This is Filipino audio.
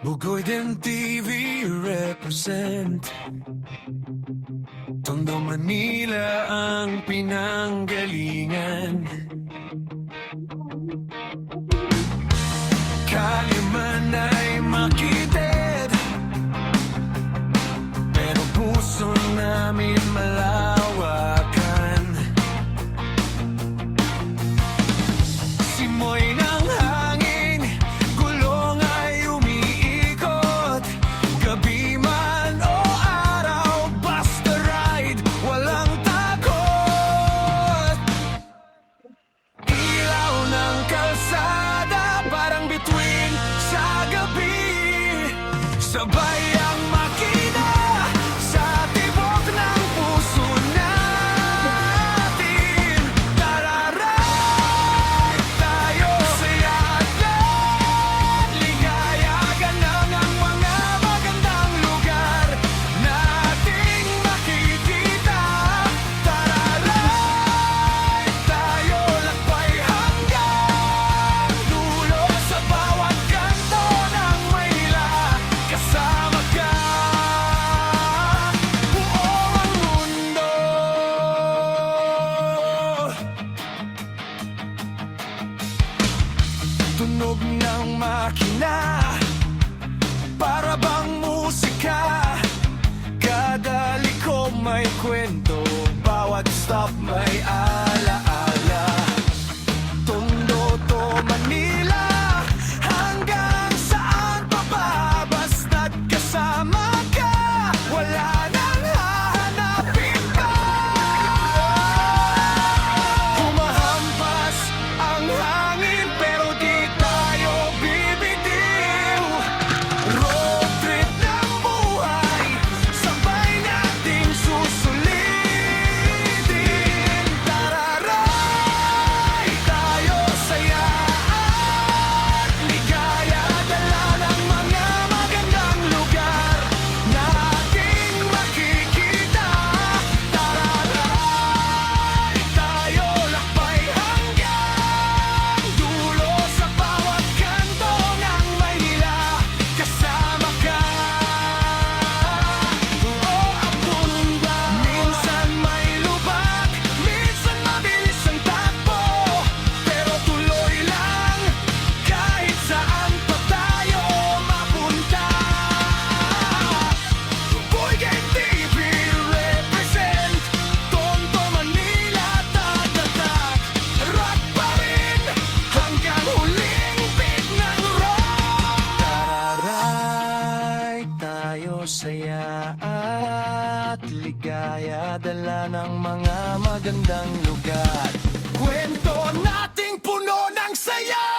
Bugoy din TV represent Tondo, Manila ang pinanggalingan. Kaliman ay makitid, pero puso namin malawakan. Simoy ng hangin, gulong ay umiikot. Gabi man o araw, basta ride, walang takot. Ilaw ng kalsada, parang bituin sa gabi. Sabay ang makina sa tibok ng puso natin. Tara-ride tayo, saya at ligaya. Ganang ang mga magandang lugar nating makikita. Tara-ride tayo, lakbay hanggang dulo. Sa bawat kanto ng Maynila, kasama ka, buo ang mundo. Tunog ng makina, para bang musika. Kada liko may kwento, bawat stop may alaala. Tondo to Manila, hanggang saan pa ba? Basta't kasama ka, wala nang hahanapin pa. Humahampas ang hangin, pero di tayo bibitiw. Road trip ng buhay, sabay nating susulitin. Tara-ride tayo, saya at ligaya. Dala ng mga magandang lugar nating makikita. Tara-ride tayo, lakbay hanggang dulo. Sa bawat kanto ng Maynila, kasama ka, buo ang mundo. Minsan may lubak, minsan mabilis ang takbo, pero tuloy lang kahit saan pa tayo mapunta. Bugoy TV represent Tondo, Manila, tatatak. Rock pa rin hanggang huling beat ng rock. Tara-ride tayo, saya at ligaya. Dala ng mga magandang lugar, kwento nating puno ng saya.